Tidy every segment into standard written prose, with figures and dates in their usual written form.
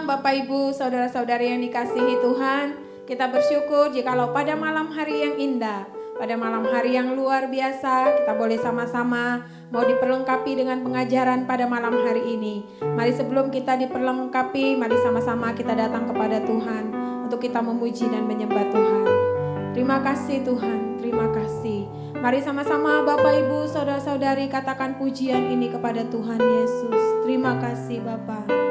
Bapak Ibu, saudara-saudari yang dikasihi Tuhan, kita bersyukur jikalau pada malam hari yang indah, pada malam hari yang luar biasa, kita boleh sama-sama mau diperlengkapi dengan pengajaran pada malam hari ini. Mari sebelum kita diperlengkapi, mari sama-sama kita datang kepada Tuhan untuk kita memuji dan menyembah Tuhan. Terima kasih Tuhan, terima kasih. Mari sama-sama Bapak Ibu, saudara-saudari katakan pujian ini kepada Tuhan Yesus. Terima kasih Bapa.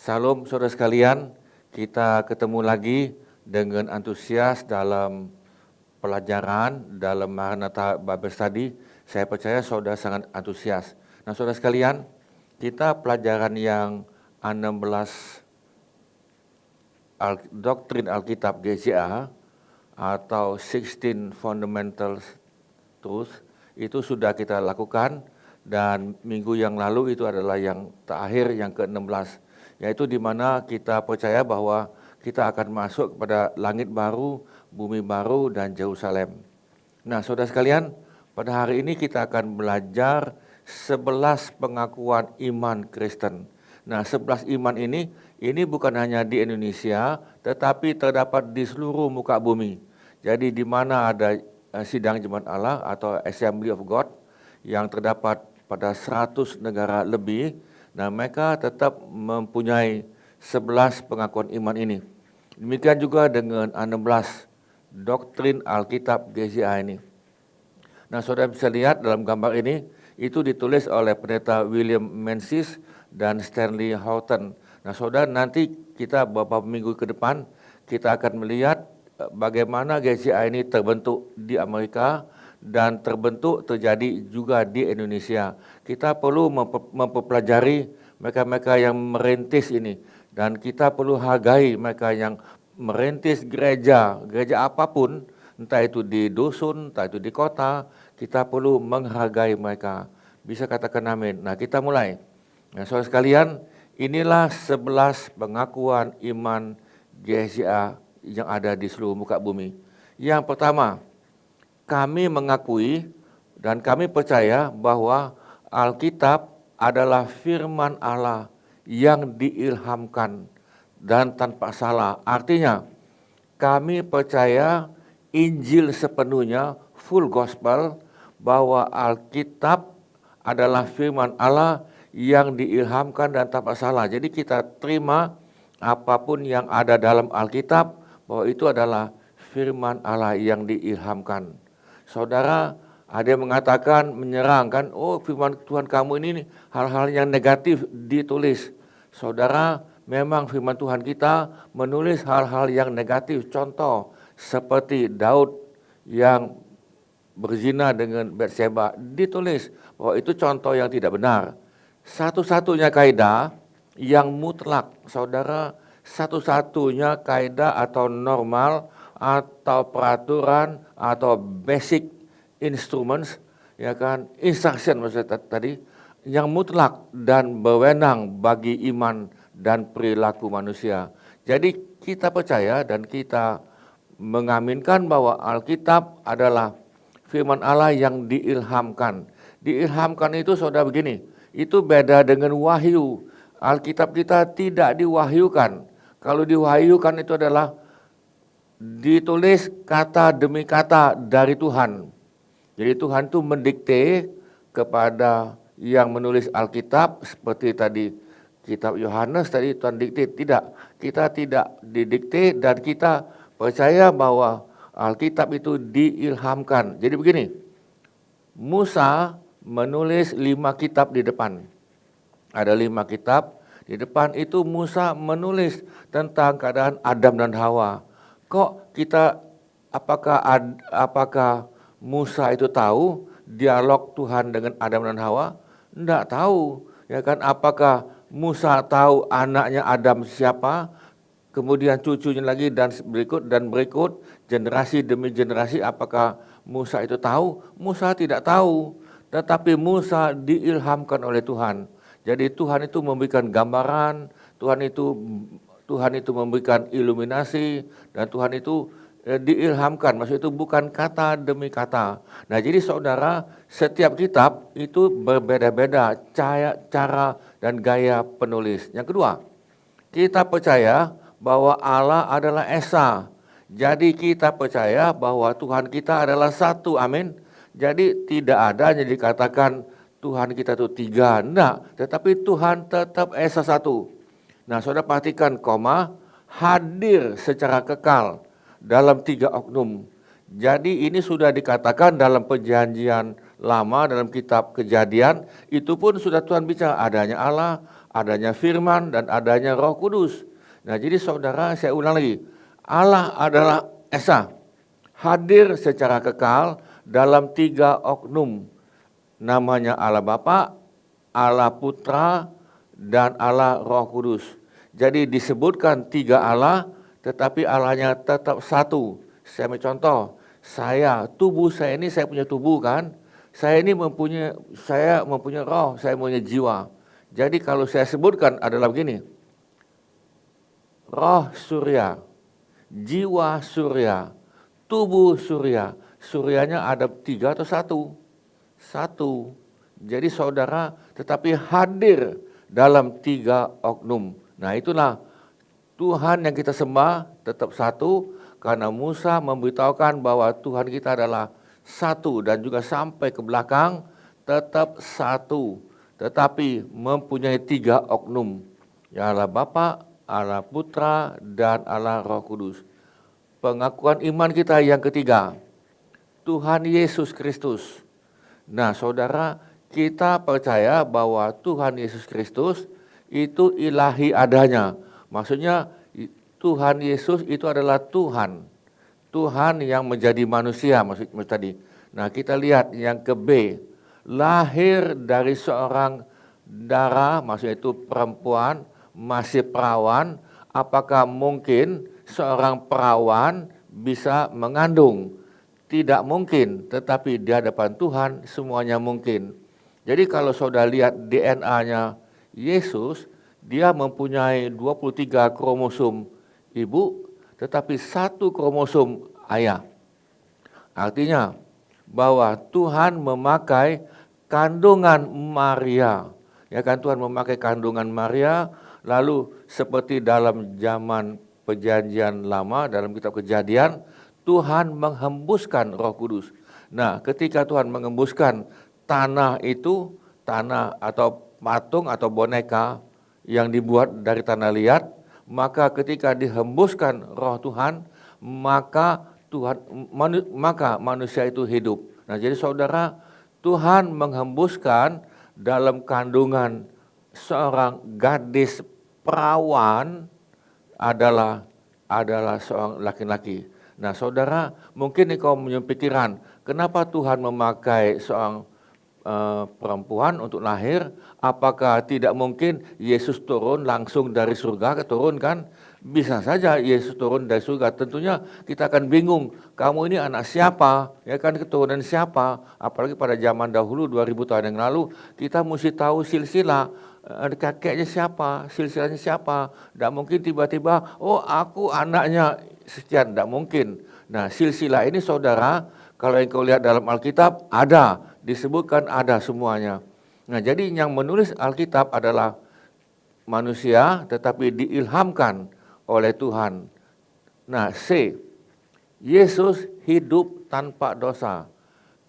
Salam saudara sekalian, kita ketemu lagi dengan antusias dalam pelajaran dalam Maranatha Bible Study. Saya percaya saudara sangat antusias. Nah saudara sekalian, kita pelajaran yang 16 Doktrin Alkitab GCA atau 16 Fundamental Truth itu sudah kita lakukan, dan minggu yang lalu itu adalah yang terakhir, yang ke-16, yaitu di mana kita percaya bahwa kita akan masuk kepada langit baru, bumi baru, dan Yerusalem. Nah saudara sekalian, pada hari ini kita akan belajar 11 pengakuan iman Kristen. Nah 11 iman ini bukan hanya di Indonesia, tetapi terdapat di seluruh muka bumi. Jadi di mana ada sidang jemaat Allah atau Assembly of God yang terdapat pada 100 negara lebih, nah mereka tetap mempunyai 11 pengakuan iman ini. Demikian juga dengan 16 Doktrin Alkitab GCA ini. Nah saudara bisa lihat dalam gambar ini, itu ditulis oleh pendeta William Menzies dan Stanley Houghton. Nah saudara, nanti kita beberapa minggu ke depan, kita akan melihat bagaimana GCA ini terbentuk di Amerika dan terjadi juga di Indonesia. Kita perlu mempelajari mereka-mereka yang merintis ini, dan kita perlu hargai mereka yang merintis gereja apapun, entah itu di dusun, entah itu di kota. Kita perlu menghargai mereka. Bisa katakan amin. Nah kita mulai. Nah saudara sekalian, inilah 11 pengakuan iman GCA yang ada di seluruh muka bumi. Yang pertama, kami mengakui dan kami percaya bahwa Alkitab adalah firman Allah yang diilhamkan dan tanpa salah. Artinya, kami percaya Injil sepenuhnya, full gospel, bahwa Alkitab adalah firman Allah yang diilhamkan dan tanpa salah. Jadi kita terima apapun yang ada dalam Alkitab, bahwa itu adalah firman Allah yang diilhamkan. Saudara, ada yang mengatakan, menyerangkan, oh firman Tuhan kamu ini hal-hal yang negatif ditulis. Saudara, memang firman Tuhan kita menulis hal-hal yang negatif. Contoh, seperti Daud yang berzina dengan Batseba, ditulis bahwa itu contoh yang tidak benar. Satu-satunya kaidah yang mutlak, saudara, satu-satunya kaidah atau normal atau peraturan atau basic instruments, ya kan, instruction maksudnya tadi, yang mutlak dan berwenang bagi iman dan perilaku manusia. Jadi kita percaya dan kita mengaminkan bahwa Alkitab adalah firman Allah yang diilhamkan. Diilhamkan itu saudara begini, itu beda dengan wahyu. Alkitab kita tidak diwahyukan. Kalau diwahyukan itu adalah ditulis kata demi kata dari Tuhan. Jadi Tuhan itu mendikte kepada yang menulis Alkitab, seperti tadi kitab Yohanes tadi Tuhan dikte. Tidak, kita tidak didikte dan kita percaya bahwa Alkitab itu diilhamkan. Jadi begini, Musa menulis 5 kitab di depan. Ada 5 kitab di depan itu Musa menulis tentang keadaan Adam dan Hawa. Kok kita, apakah Musa itu tahu dialog Tuhan dengan Adam dan Hawa? Tidak tahu, ya kan? Apakah Musa tahu anaknya Adam siapa? Kemudian cucunya lagi dan berikut generasi demi generasi, apakah Musa itu tahu? Musa tidak tahu, tetapi Musa diilhamkan oleh Tuhan. Jadi Tuhan itu memberikan gambaran, Tuhan itu memberikan iluminasi, dan Tuhan itu diilhamkan. Maksud itu bukan kata demi kata. Nah jadi saudara, setiap kitab itu berbeda-beda cara dan gaya penulis. Yang kedua, kita percaya bahwa Allah adalah Esa. Jadi kita percaya bahwa Tuhan kita adalah satu, amin. Jadi tidak ada yang dikatakan Tuhan kita itu 3, enggak. Tetapi Tuhan tetap Esa satu. Nah saudara perhatikan koma, hadir secara kekal dalam 3 oknum. Jadi ini sudah dikatakan dalam perjanjian lama, dalam kitab Kejadian, itu pun sudah Tuhan bicara adanya Allah, adanya firman, dan adanya Roh Kudus. Nah, jadi saudara, saya ulang lagi. Allah adalah Esa, hadir secara kekal dalam 3 oknum. Namanya Allah Bapa, Allah Putra, dan Allah Roh Kudus. Jadi disebutkan 3 Allah, tetapi Allahnya tetap satu. Saya ambil contoh, tubuh saya ini, saya punya tubuh kan. Saya mempunyai roh, saya mempunyai jiwa. Jadi kalau saya sebutkan adalah begini, roh surya, jiwa surya, tubuh surya. Suryanya ada 3 atau 1? 1. Jadi saudara, tetapi hadir dalam 3 oknum. Nah, itulah Tuhan yang kita sembah tetap satu, karena Musa memberitahukan bahwa Tuhan kita adalah satu, dan juga sampai ke belakang tetap satu, tetapi mempunyai 3 oknum, ya Allah Bapa, Allah Putra, dan Allah Roh Kudus. Pengakuan iman kita yang ketiga, Tuhan Yesus Kristus. Nah, saudara, kita percaya bahwa Tuhan Yesus Kristus itu ilahi adanya. Maksudnya Tuhan Yesus itu adalah Tuhan. Tuhan yang menjadi manusia maksud tadi. Nah, kita lihat yang ke B, lahir dari seorang darah, maksudnya itu perempuan, masih perawan. Apakah mungkin seorang perawan bisa mengandung? Tidak mungkin, tetapi di hadapan Tuhan semuanya mungkin. Jadi kalau saudara lihat DNA-nya Yesus, dia mempunyai 23 kromosom ibu, tetapi 1 kromosom ayah. Artinya bahwa Tuhan memakai kandungan Maria. Ya kan, Tuhan memakai kandungan Maria, lalu seperti dalam zaman perjanjian lama, dalam kitab Kejadian, Tuhan menghembuskan Roh Kudus. Nah, ketika Tuhan menghembuskan tanah itu, tanah atau patung atau boneka yang dibuat dari tanah liat, maka ketika dihembuskan Roh Tuhan, maka manusia itu hidup. Nah, jadi saudara, Tuhan menghembuskan dalam kandungan seorang gadis perawan adalah seorang laki-laki. Nah, saudara, mungkin engkau punya pikiran, kenapa Tuhan memakai seorang perempuan untuk lahir? Apakah tidak mungkin Yesus turun langsung dari surga, turun kan? Bisa saja Yesus turun dari surga. Tentunya kita akan bingung, kamu ini anak siapa? Ya kan, keturunan siapa? Apalagi pada zaman dahulu 2000 tahun yang lalu, kita mesti tahu silsilah. Kakeknya siapa, silsilahnya siapa. Tidak mungkin tiba-tiba, oh aku anaknya sekian, tidak mungkin. Nah, silsilah ini saudara, kalau engkau lihat dalam Alkitab, ada, disebutkan ada semuanya. Nah, jadi yang menulis Alkitab adalah manusia, tetapi diilhamkan oleh Tuhan. Nah, C, Yesus hidup tanpa dosa,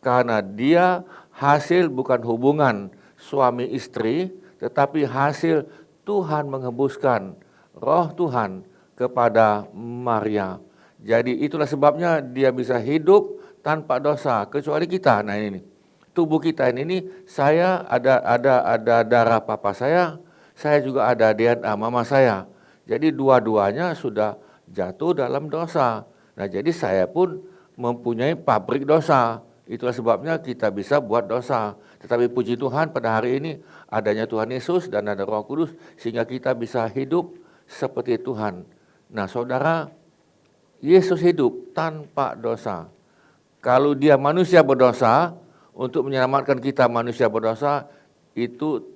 karena dia hasil bukan hubungan suami istri, tetapi hasil Tuhan menghembuskan Roh Tuhan kepada Maria. Jadi itulah sebabnya dia bisa hidup tanpa dosa, kecuali kita. Nah, ini tubuh kita ini saya ada darah papa saya juga ada DNA mama saya. Jadi dua-duanya sudah jatuh dalam dosa. Nah, jadi saya pun mempunyai pabrik dosa. Itulah sebabnya kita bisa buat dosa. Tetapi puji Tuhan pada hari ini adanya Tuhan Yesus dan ada Roh Kudus, sehingga kita bisa hidup seperti Tuhan. Nah, saudara, Yesus hidup tanpa dosa. Kalau dia manusia berdosa, untuk menyelamatkan kita manusia berdosa, itu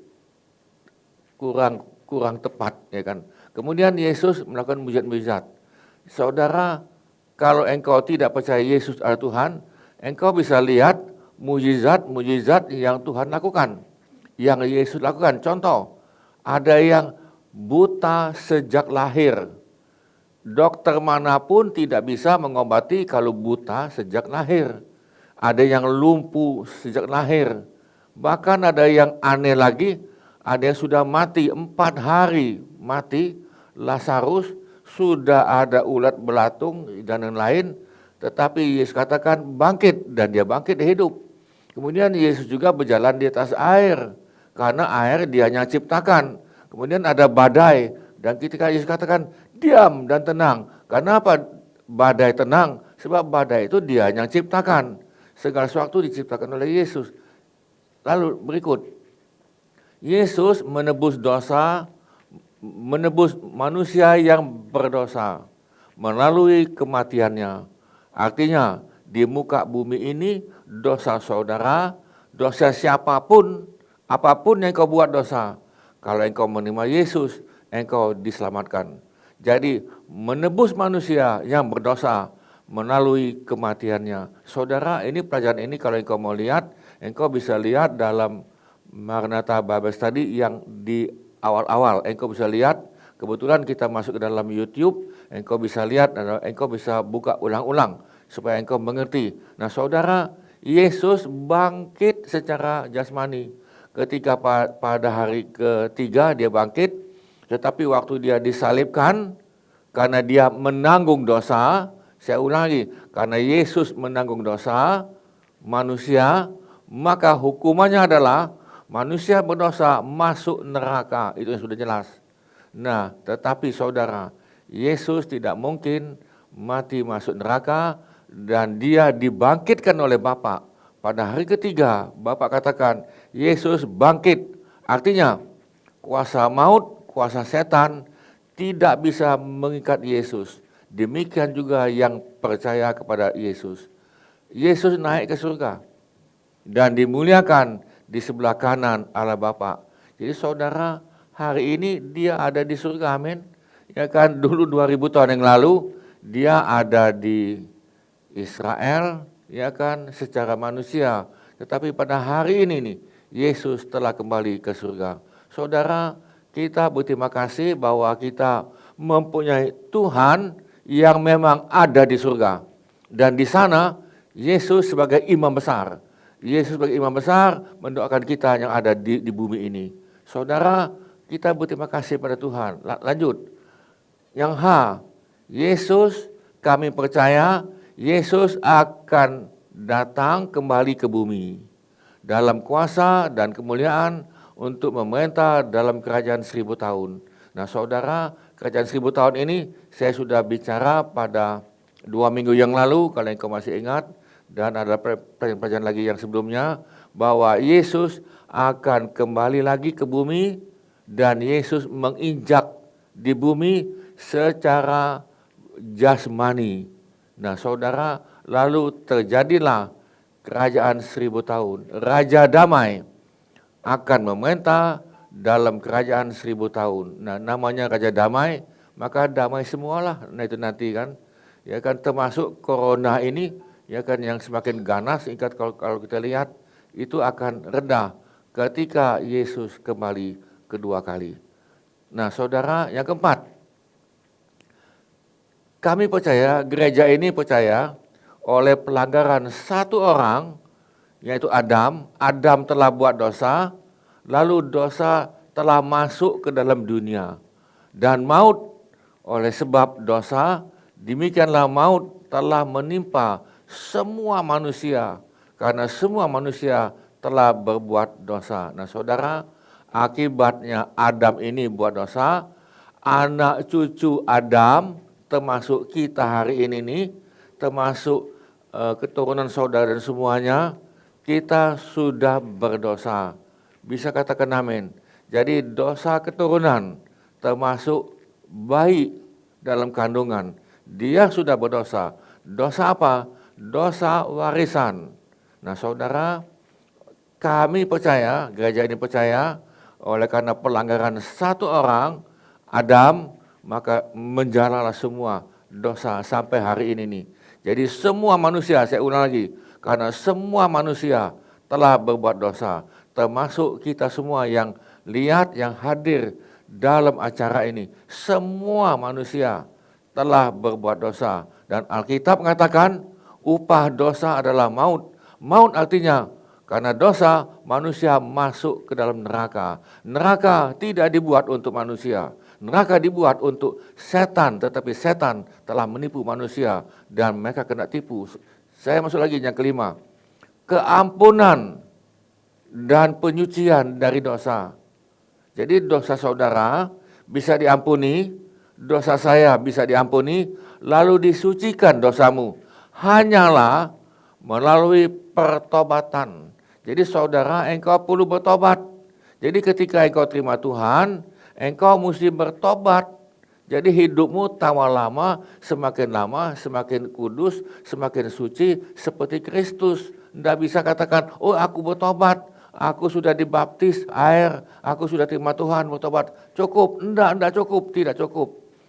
kurang tepat, ya kan. Kemudian Yesus melakukan mujizat-mujizat. Saudara, kalau engkau tidak percaya Yesus adalah Tuhan, engkau bisa lihat mujizat-mujizat yang Tuhan lakukan, yang Yesus lakukan. Contoh, ada yang buta sejak lahir. Dokter manapun tidak bisa mengobati kalau buta sejak lahir. Ada yang lumpuh sejak lahir. Bahkan ada yang aneh lagi, ada yang sudah mati 4 hari mati, Lazarus, sudah ada ulat belatung dan lain-lain, tetapi Yesus katakan bangkit, dan dia bangkit hidup. Kemudian Yesus juga berjalan di atas air, karena air dia hanya ciptakan. Kemudian ada badai, dan ketika Yesus katakan, diam dan tenang. Kenapa badai tenang? Sebab badai itu Dia yang ciptakan. Segala sesuatu diciptakan oleh Yesus. Lalu berikut, Yesus menebus dosa, menebus manusia yang berdosa melalui kematiannya. Artinya, di muka bumi ini, dosa saudara, dosa siapapun, apapun yang kau buat dosa, kalau engkau menerima Yesus, engkau diselamatkan. Jadi, menebus manusia yang berdosa melalui kematiannya. Saudara, ini pelajaran ini kalau engkau mau lihat, engkau bisa lihat dalam Maranatha Bible Study yang di awal-awal. Engkau bisa lihat, kebetulan kita masuk ke dalam YouTube, engkau bisa lihat dan engkau bisa buka ulang-ulang supaya engkau mengerti. Nah saudara, Yesus bangkit secara jasmani. Ketika pada hari ketiga dia bangkit, tetapi waktu dia disalibkan, karena dia menanggung dosa, saya ulang lagi, karena Yesus menanggung dosa manusia, maka hukumannya adalah manusia berdosa masuk neraka. Itu yang sudah jelas. Nah, tetapi saudara, Yesus tidak mungkin mati masuk neraka, dan dia dibangkitkan oleh Bapa. Pada hari ketiga, Bapa katakan, Yesus bangkit. Artinya, kuasa maut, kuasa setan tidak bisa mengikat Yesus. Demikian juga yang percaya kepada Yesus. Yesus naik ke surga dan dimuliakan di sebelah kanan Allah Bapa. Jadi saudara, hari ini dia ada di surga, amin. Ya kan, dulu 2000 tahun yang lalu dia ada di Israel, ya kan, secara manusia. Tetapi pada hari ini nih, Yesus telah kembali ke surga. Saudara, kita berterima kasih bahwa kita mempunyai Tuhan yang memang ada di surga. Dan di sana, Yesus sebagai imam besar. Yesus sebagai imam besar mendoakan kita yang ada di bumi ini. Saudara, kita berterima kasih pada Tuhan. Lanjut. Yang H, Yesus, kami percaya Yesus akan datang kembali ke bumi dalam kuasa dan kemuliaan untuk memerintah dalam kerajaan 1000 tahun. Nah saudara, kerajaan 1000 tahun ini saya sudah bicara pada 2 minggu yang lalu, kalau engkau masih ingat, dan ada pelajaran lagi yang sebelumnya, bahwa Yesus akan kembali lagi ke bumi, dan Yesus menginjak di bumi secara jasmani. Nah saudara, lalu terjadilah kerajaan 1000 tahun. Raja damai akan memerintah dalam kerajaan 1000 tahun. Nah namanya Raja Damai, maka damai semualah. Nah itu nanti kan, ya kan, termasuk corona ini, ya kan, yang semakin ganas. Ingat kalau kita lihat, itu akan reda ketika Yesus kembali kedua kali. Nah saudara, yang keempat, kami percaya, gereja ini percaya, oleh pelanggaran satu orang, yaitu Adam. Adam telah buat dosa, lalu dosa telah masuk ke dalam dunia. Dan maut oleh sebab dosa, demikianlah maut telah menimpa semua manusia, karena semua manusia telah berbuat dosa. Nah saudara, akibatnya Adam ini buat dosa, anak cucu Adam, termasuk kita hari ini nih, termasuk keturunan saudara dan semuanya, kita sudah berdosa. Bisa katakan amin. Jadi dosa keturunan, termasuk bayi dalam kandungan, dia sudah berdosa. Dosa apa? Dosa warisan. Nah saudara, kami percaya, gereja ini percaya, oleh karena pelanggaran satu orang, Adam, maka menjalalah semua dosa sampai hari ini nih. Jadi semua manusia, saya ulang lagi, karena semua manusia telah berbuat dosa, termasuk kita semua yang lihat, yang hadir dalam acara ini. Semua manusia telah berbuat dosa, dan Alkitab mengatakan upah dosa adalah maut. Maut artinya karena dosa manusia masuk ke dalam neraka. Neraka tidak dibuat untuk manusia. Neraka dibuat untuk setan, tetapi setan telah menipu manusia dan mereka kena tipu. Saya masuk lagi yang kelima. Keampunan dan penyucian dari dosa. Jadi dosa saudara bisa diampuni, dosa saya bisa diampuni, lalu disucikan dosamu. Hanyalah melalui pertobatan. Jadi saudara, engkau perlu bertobat. Jadi ketika engkau terima Tuhan, engkau mesti bertobat. Jadi hidupmu lama, semakin kudus, semakin suci seperti Kristus. Tidak bisa katakan, oh aku bertobat, aku sudah dibaptis air, aku sudah terima Tuhan bertobat. Cukup, tidak cukup, tidak cukup.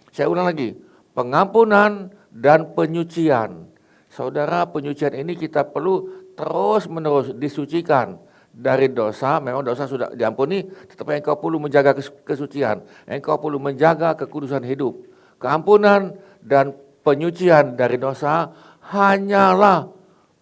Saya ulang lagi, pengampunan dan penyucian. Saudara, penyucian ini kita perlu terus menerus disucikan. Dari dosa, memang dosa sudah diampuni, tetapi engkau perlu menjaga kesucian, engkau perlu menjaga kekudusan hidup. Keampunan dan penyucian dari dosa hanyalah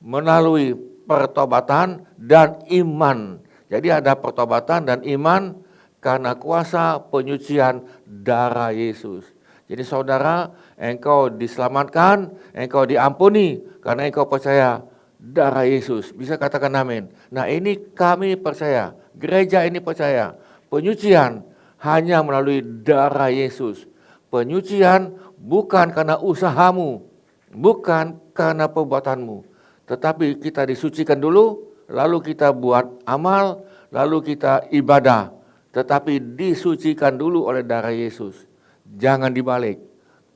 melalui pertobatan dan iman. Jadi ada pertobatan dan iman karena kuasa penyucian darah Yesus. Jadi saudara, engkau diselamatkan, engkau diampuni karena engkau percaya darah Yesus. Bisa katakan amin. Nah ini kami percaya, gereja ini percaya, penyucian hanya melalui darah Yesus. Penyucian bukan karena usahamu, bukan karena perbuatanmu, tetapi kita disucikan dulu, lalu kita buat amal, lalu kita ibadah. Tetapi disucikan dulu oleh darah Yesus. Jangan dibalik.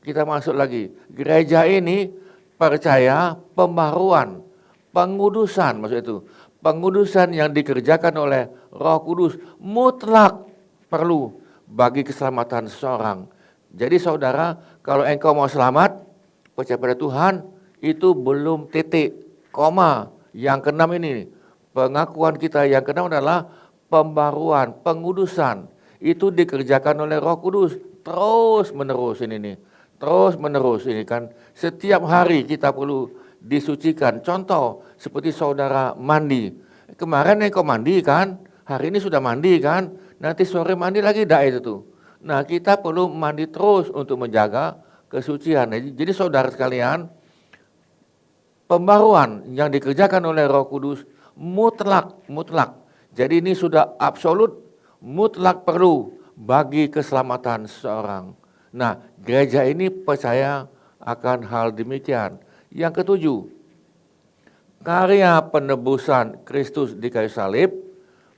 Kita masuk lagi. Gereja ini percaya pembaharuan, pengudusan, maksud itu. Pengudusan yang dikerjakan oleh Roh Kudus mutlak perlu bagi keselamatan seseorang. Jadi saudara, kalau engkau mau selamat, percaya pada Tuhan, itu belum titik, koma. Yang keenam ini, pengakuan kita yang keenam adalah pembaruan, pengudusan. Itu dikerjakan oleh Roh Kudus terus menerus ini nih. Terus menerus ini kan. Setiap hari kita perlu disucikan. Contoh seperti saudara mandi. Kemarin engkau mandi kan, hari ini sudah mandi kan, nanti sore mandi lagi dah itu tuh. Nah kita perlu mandi terus untuk menjaga kesucian. Jadi saudara sekalian, pembaruan yang dikerjakan oleh Roh Kudus mutlak. Jadi ini sudah absolut, mutlak perlu bagi keselamatan seseorang. Nah, gereja ini percaya akan hal demikian. Yang ketujuh, karya penebusan Kristus di kayu salib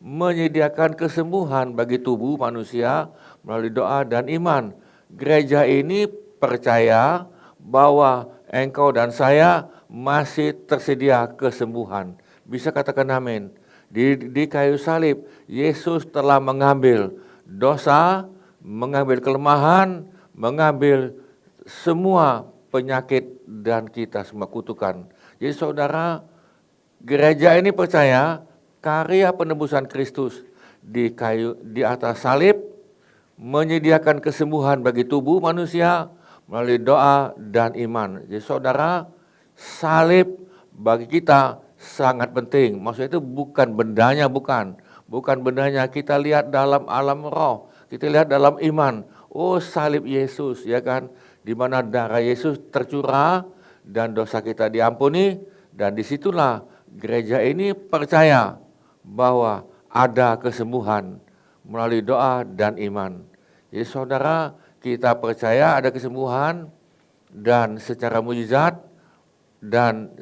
menyediakan kesembuhan bagi tubuh manusia melalui doa dan iman. Gereja ini percaya bahwa engkau dan saya masih tersedia kesembuhan. Bisa katakan amin. Di kayu salib, Yesus telah mengambil dosa, mengambil kelemahan, mengambil semua penyakit dan kita semua kutukan. Jadi saudara, gereja ini percaya karya penebusan Kristus di atas salib menyediakan kesembuhan bagi tubuh manusia melalui doa dan iman. Jadi saudara, salib bagi kita sangat penting. Maksudnya itu bukan bendanya, bukan bendanya. Kita lihat dalam alam roh, kita lihat dalam iman. Oh salib Yesus, ya kan, di mana darah Yesus tercurah dan dosa kita diampuni, dan disitulah gereja ini percaya bahwa ada kesembuhan melalui doa dan iman. Jadi saudara, kita percaya ada kesembuhan dan secara mujizat dan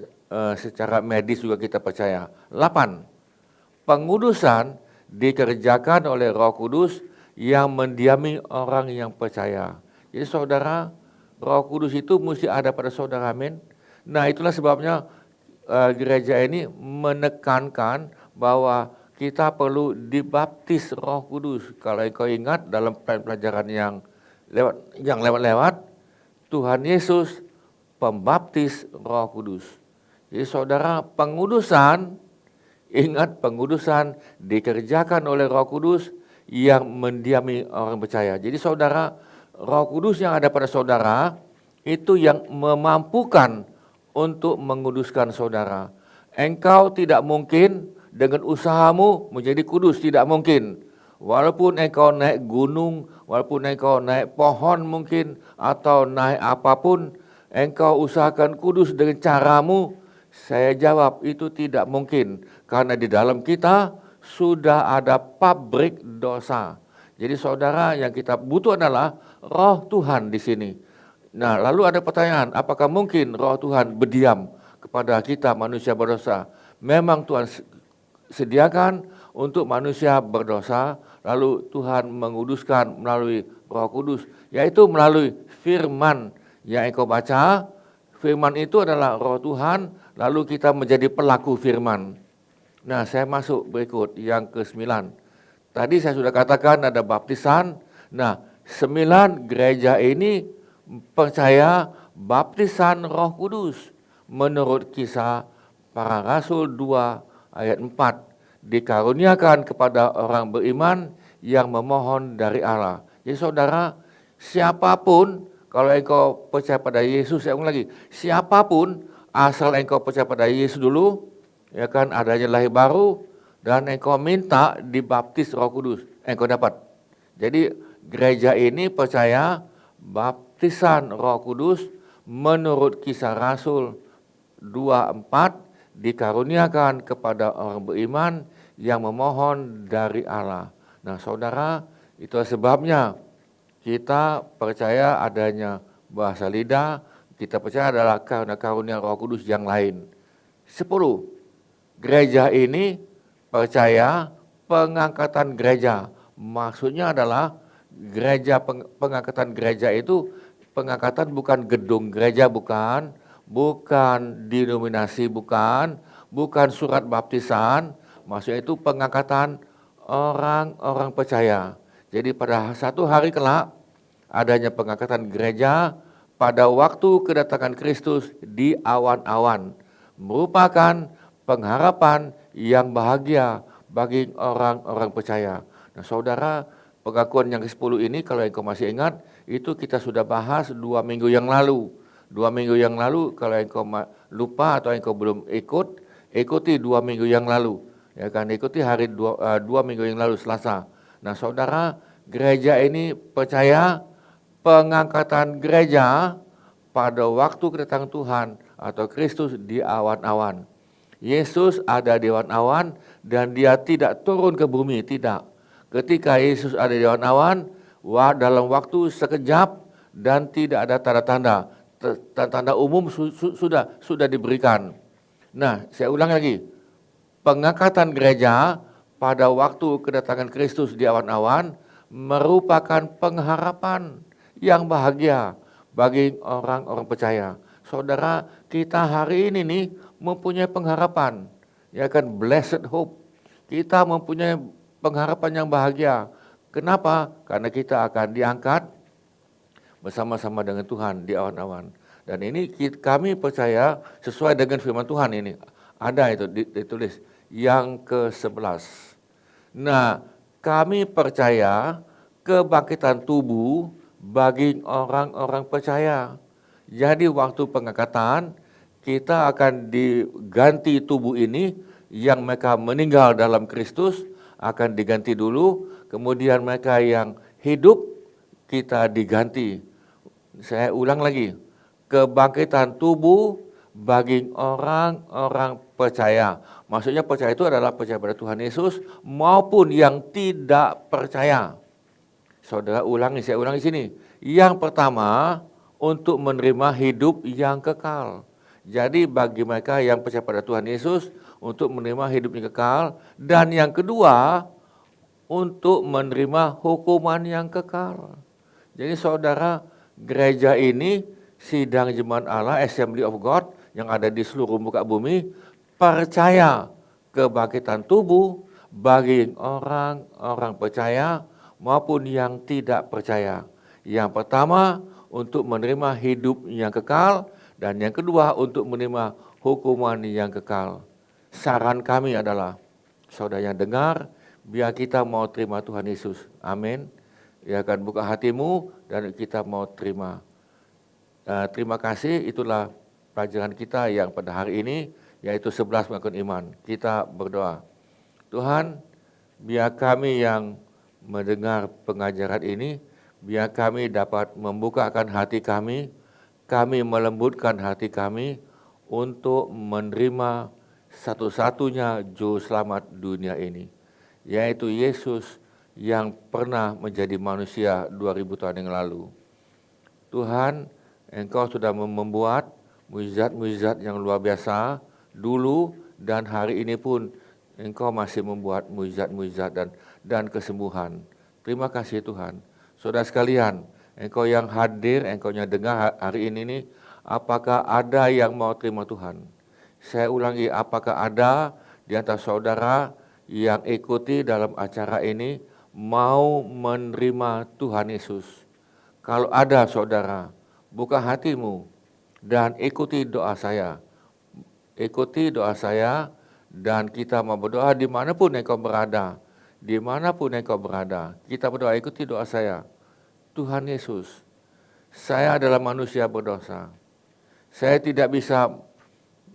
secara medis juga kita percaya. 8. Pengudusan dikerjakan oleh Roh Kudus yang mendiami orang yang percaya. Jadi saudara, Roh Kudus itu mesti ada pada saudara, amin. Nah itulah sebabnya gereja ini menekankan bahwa kita perlu dibaptis Roh Kudus. Kalau kau ingat dalam pelajaran yang lewat, Tuhan Yesus pembaptis Roh Kudus. Jadi saudara, pengudusan, ingat pengudusan dikerjakan oleh Roh Kudus yang mendiami orang percaya. Jadi saudara, Roh Kudus yang ada pada saudara itu yang memampukan untuk menguduskan saudara. Engkau tidak mungkin dengan usahamu menjadi kudus, tidak mungkin. Walaupun engkau naik gunung, walaupun engkau naik pohon mungkin, atau naik apapun, engkau usahakan kudus dengan caramu, saya jawab itu tidak mungkin. Karena di dalam kita sudah ada pabrik dosa. Jadi saudara, yang kita butuh adalah roh Tuhan di sini. Nah, lalu ada pertanyaan, apakah mungkin roh Tuhan berdiam kepada kita manusia berdosa? Memang Tuhan sediakan untuk manusia berdosa, lalu Tuhan menguduskan melalui Roh Kudus, yaitu melalui firman yang engkau baca. Firman itu adalah roh Tuhan, lalu kita menjadi pelaku firman. Nah, saya masuk berikut yang ke-9. Tadi saya sudah katakan ada baptisan. Nah, 9 gereja ini percaya baptisan Roh Kudus menurut Kisah Para Rasul 2 ayat 4, dikaruniakan kepada orang beriman yang memohon dari Allah. Jadi saudara, siapapun, kalau engkau percaya pada Yesus, saya ulang lagi, siapapun asal engkau percaya pada Yesus dulu, ya kan, adanya lahir baru, dan engkau minta dibaptis Roh Kudus, engkau dapat. Jadi gereja ini percaya baptisan Roh Kudus menurut Kisah Rasul 2:4 dikaruniakan kepada orang beriman yang memohon dari Allah. Nah saudara, itu sebabnya kita percaya adanya bahasa lidah, kita percaya adalah karena karunia Roh Kudus yang lain. 10. Gereja ini percaya pengangkatan gereja. Maksudnya adalah gereja, pengangkatan gereja itu, pengangkatan bukan gedung gereja, bukan denominasi, bukan surat baptisan, maksudnya itu pengangkatan orang-orang percaya. Jadi pada satu hari kelak adanya pengangkatan gereja pada waktu kedatangan Kristus di awan-awan, merupakan pengharapan yang bahagia bagi orang-orang percaya. Nah saudara, pengakuan yang ke-10 ini kalau engkau masih ingat, itu kita sudah bahas 2 minggu yang lalu. 2 minggu yang lalu, kalau engkau lupa atau engkau belum ikuti 2 minggu yang lalu. Ya kan, ikuti hari 2 minggu yang lalu, Selasa. Nah saudara, gereja ini percaya pengangkatan gereja pada waktu kedatangan Tuhan atau Kristus di awan-awan. Yesus ada di awan-awan dan dia tidak turun ke bumi, tidak. Ketika Yesus ada di awan-awan, dalam waktu sekejap dan tidak ada tanda-tanda. Tanda umum sudah diberikan. Nah, saya ulang lagi. Pengangkatan gereja pada waktu kedatangan Kristus di awan-awan merupakan pengharapan yang bahagia bagi orang-orang percaya. Saudara, kita hari ini nih mempunyai pengharapan, ya kan, blessed hope. Kita mempunyai pengharapan yang bahagia. Kenapa? Karena kita akan diangkat bersama-sama dengan Tuhan di awan-awan. Dan ini kami percaya sesuai dengan firman Tuhan ini. Ada itu ditulis yang ke-11. Nah, kami percaya kebangkitan tubuh bagi orang-orang percaya. Jadi waktu pengangkatan kita akan diganti tubuh ini, yang mereka meninggal dalam Kristus akan diganti dulu, kemudian mereka yang hidup kita diganti. Saya ulang lagi, kebangkitan tubuh bagi orang-orang percaya. Maksudnya percaya itu adalah percaya pada Tuhan Yesus maupun yang tidak percaya. Saudara saya ulangi sini. Yang pertama, untuk menerima hidup yang kekal. Jadi bagi mereka yang percaya pada Tuhan Yesus untuk menerima hidup yang kekal. Dan yang kedua, untuk menerima hukuman yang kekal. Jadi saudara, gereja ini, sidang jemaat Allah, Assembly of God yang ada di seluruh muka bumi, percaya kebangkitan tubuh bagi orang-orang percaya maupun yang tidak percaya. Yang pertama, untuk menerima hidup yang kekal, dan yang kedua untuk menerima hukuman yang kekal. Saran kami adalah, saudara yang dengar, biar kita mau terima Tuhan Yesus. Amin. Ya kan, buka hatimu dan kita mau terima. Terima kasih, itulah pelajaran kita yang pada hari ini, yaitu 11 pengakuan iman. Kita berdoa. Tuhan, biar kami yang mendengar pengajaran ini, biar kami dapat membukakan hati kami melembutkan hati kami untuk menerima satu-satunya juru selamat dunia ini, yaitu Yesus yang pernah menjadi manusia 2000 tahun yang lalu. Tuhan, Engkau sudah membuat mujizat-mujizat yang luar biasa dulu dan hari ini pun Engkau masih membuat mujizat-mujizat dan kesembuhan. Terima kasih Tuhan. Saudara sekalian, Engkau yang hadir, Engkau yang dengar hari ini nih, apakah ada yang mau terima Tuhan? Saya ulangi, apakah ada di antara saudara yang ikuti dalam acara ini mau menerima Tuhan Yesus? Kalau ada saudara, buka hatimu dan ikuti doa saya. Ikuti doa saya dan kita mau berdoa dimanapun engkau berada. Dimanapun engkau berada, kita berdoa, ikuti doa saya. Tuhan Yesus, saya adalah manusia berdosa. Saya tidak bisa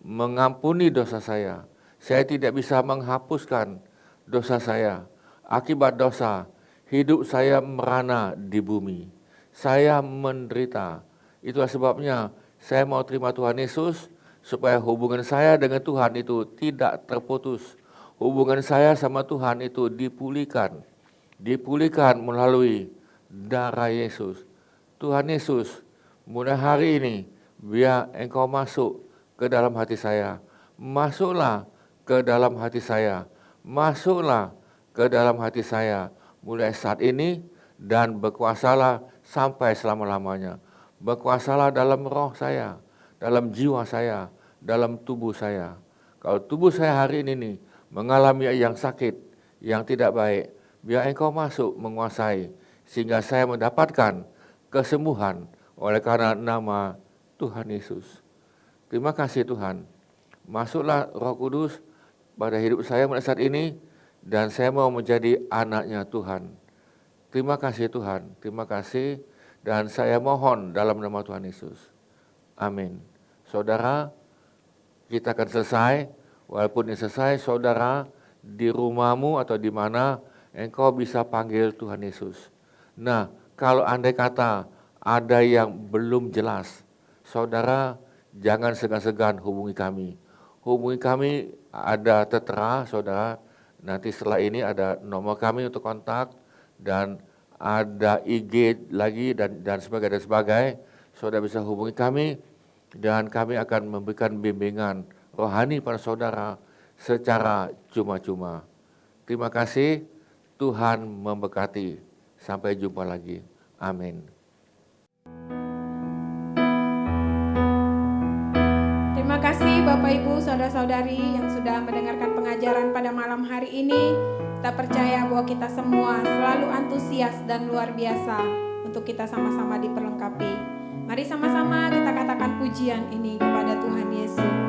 mengampuni dosa saya. Saya tidak bisa menghapuskan dosa saya. Akibat dosa, hidup saya merana di bumi. Saya menderita. Itulah sebabnya saya mau terima Tuhan Yesus supaya hubungan saya dengan Tuhan itu tidak terputus. Hubungan saya sama Tuhan itu dipulihkan. Dipulihkan melalui darah Yesus. Tuhan Yesus, mulai hari ini biar Engkau masuk ke dalam hati saya. Masuklah ke dalam hati saya. Masuklah ke dalam hati saya mulai saat ini dan berkuasalah sampai selama-lamanya. Berkuasalah dalam roh saya, dalam jiwa saya, dalam tubuh saya. Kalau tubuh saya hari ini nih mengalami yang sakit, yang tidak baik, biar Engkau masuk menguasai sehingga saya mendapatkan kesembuhan oleh karena nama Tuhan Yesus. Terima kasih Tuhan. Masuklah Roh Kudus pada hidup saya mulai saat ini dan saya mau menjadi anaknya Tuhan. Terima kasih Tuhan, terima kasih dan saya mohon dalam nama Tuhan Yesus. Amin. Saudara, kita akan selesai. Walaupun ini selesai, saudara di rumahmu atau di mana engkau bisa panggil Tuhan Yesus. Nah, kalau andai kata ada yang belum jelas, saudara jangan segan-segan hubungi kami. Hubungi kami, ada tertera, saudara. Nanti setelah ini ada nomor kami untuk kontak dan ada IG lagi dan sebagainya. Saudara bisa hubungi kami dan kami akan memberikan bimbingan rohani pada saudara secara cuma-cuma. Terima kasih, Tuhan memberkati. Sampai jumpa lagi. Amin. Terima kasih Bapak Ibu, Saudara-saudari yang sudah mendengarkan pengajaran pada malam hari ini. Kita percaya bahwa kita semua selalu antusias dan luar biasa untuk kita sama-sama diperlengkapi. Mari sama-sama kita katakan pujian ini kepada Tuhan Yesus.